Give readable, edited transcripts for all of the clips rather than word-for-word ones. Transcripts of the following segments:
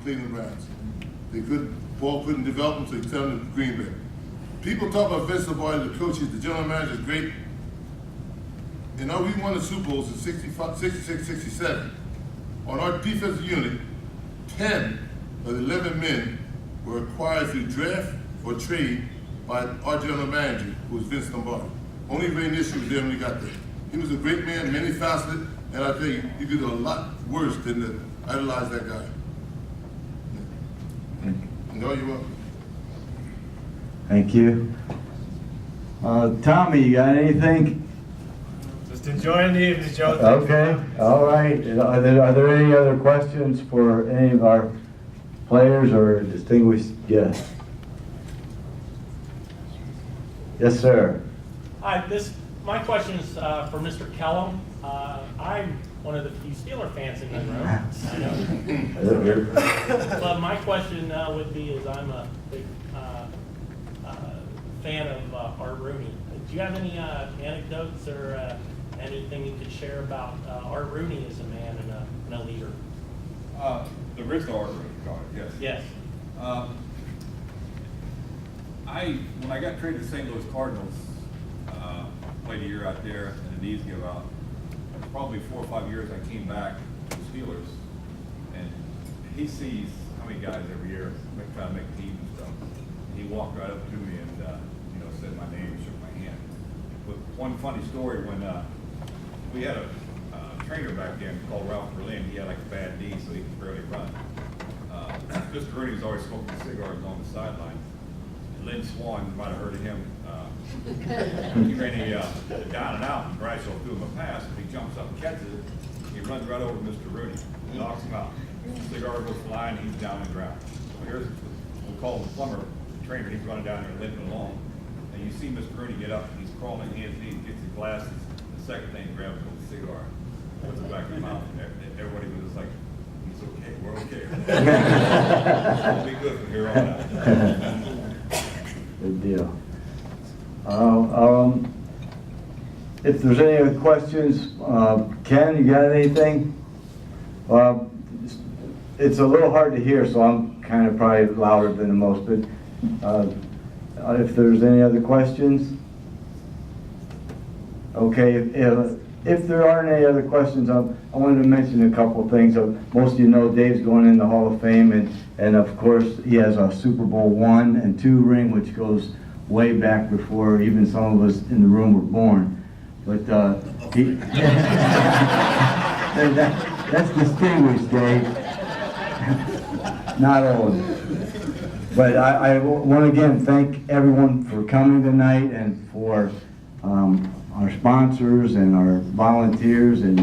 Cleveland Browns. Paul couldn't develop him, so he sent him to Green Bay. People talk about Vince Lombardi, the coaches, the general manager is great. We won the Super Bowls in 65, 66, 67. On our defensive unit, 10 of the 11 men were acquired through draft or trade by our general manager, who was Vince Lombardi. Only Ray Nisher was there when he got there. He was a great man, many faceted, and I tell you, you could do a lot worse than to idolize that guy. No, you're welcome. Thank you. Tommy, you got anything? Just enjoying the evening, Joe. Okay, all right. Are there any other questions for any of our players or distinguished guests? Yes, sir. Hi, my question is for Mr. Kellum. I'm one of the few Steeler fans in the room. I know. But my question would be, is I'm a big fan of Art Rooney. Do you have any anecdotes or anything you could share about Art Rooney as a man and a leader? The original Art Rooney card, yes. Yes. When I got traded to St. Louis Cardinals, played a year out there and the knees gave out. Probably 4 or 5 years I came back to the Steelers, and he sees how many guys every year trying to make teams and stuff. He walked right up to me and said my name and shook my hand. But one funny story, when we had a trainer back then called Ralph Berlin. He had like a bad knee, so he could barely run. Mr. Rooney was always smoking cigars on the sideline. Lynn Swan, might have heard of him. He ran down and out, and Bradshaw threw him a pass, and he jumps up and catches it. He runs right over Mr. Rooney, knocks him out. The cigar goes flying, and he's down on the ground. So here's, we'll call him the plumber, the trainer. He's running down there limping along. And you see Mr. Rooney get up, and he's crawling hands and knees, gets his glasses. The second thing he grabs was the cigar, puts it back in his mouth, and everybody was just like, he's okay, we're okay. It'll be good from here on out. Good deal. If there's any other questions, Ken, you got anything? It's a little hard to hear, so I'm kind of probably louder than the most, but if there's any other questions? Okay, if there aren't any other questions, I wanted to mention a couple of things. Most of you know Dave's going in the Hall of Fame, and of course he has a Super Bowl I and II ring, which goes way back before even some of us in the room were born. But that's distinguished, Dave. Not old. But I want to again thank everyone for coming tonight, and for our sponsors and our volunteers, and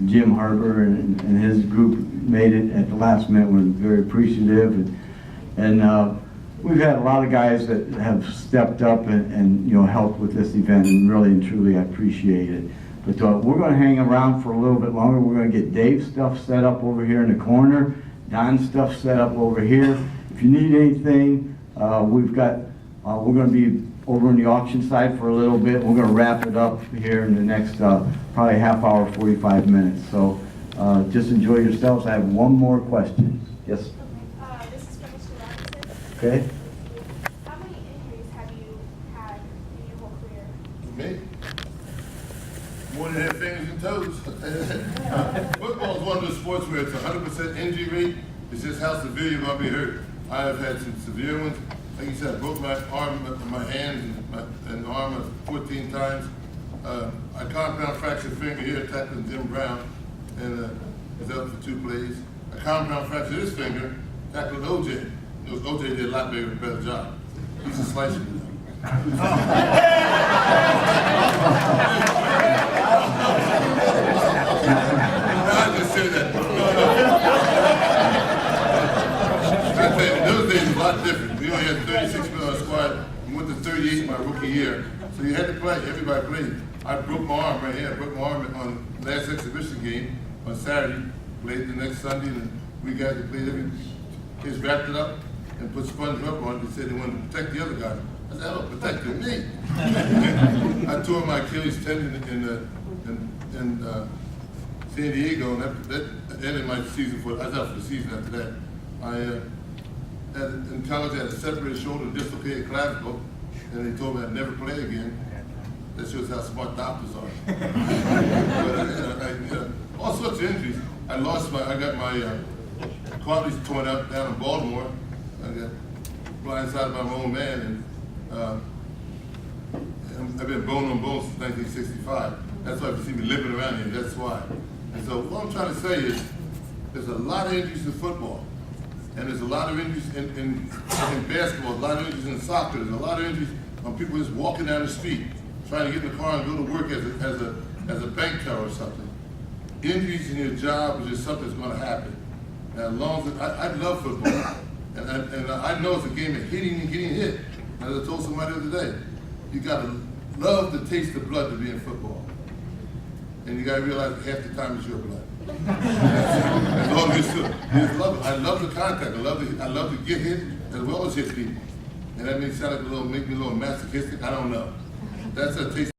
Jim Harper and his group made it at the last minute. We're very appreciative, and we've had a lot of guys that have stepped up and helped with this event, and really and truly I appreciate it. But we're going to hang around for a little bit longer. We're going to get Dave's stuff set up over here in the corner, Don's stuff set up over here. If you need anything, we're going to be over on the auction side for a little bit. We're going to wrap it up here in the next probably half hour, 45 minutes. So just enjoy yourselves. I have one more question. Yes? This is from Mr. Robinson. Okay. How many injuries have you had in your whole career? Me? More than have fingers and toes. Football is one of those sports where it's 100% injury rate. It's just how severe you're going to be hurt. I have had some severe ones. Like you said, I broke my arm, my hands, and arm 14 times. I compound fractured finger here, tackling Jim Brown, and was out for 2 plays. I compound fractured this finger, tackling OJ. OJ did a lot better job. He's a slicer. I just said that. I tell you, those days were a lot different. We only had 36 men on the squad. We went to 38 my rookie year. So you had to play. Everybody played. I broke my arm right here. I broke my arm on the last exhibition game on Saturday. Played the next Sunday, and we guys that played every kids wrapped it up and put sponge rubber on it. They said they wanted to protect the other guy. I said, I don't protect your knee. I tore my Achilles tendon in San Diego, and that ended my season. I was out for the season after that. in college I had a separated shoulder, dislocated clavicle, and they told me I'd never play again. That shows how smart doctors are. But all sorts of injuries. I got my cartilage torn up down in Baltimore. I got blindsided by my own man, and I've been bone on bone since 1965. That's why you see me limping around here, that's why. And so what I'm trying to say is, there's a lot of injuries in football, and there's a lot of injuries in basketball, a lot of injuries in soccer, there's a lot of injuries on people just walking down the street, trying to get in the car and go to work as a bank teller or something. Injuries in your job is just something that's going to happen. And as long as I love football, and I know it's a game of hitting and getting hit. As I told somebody the other day, you got to love the taste of blood to be in football, and you got to realize that half the time it's your blood. As long as you love it. I love the contact. I love to get hit as well as hit people, and that may sound like make me a little masochistic. I don't know. That's a taste.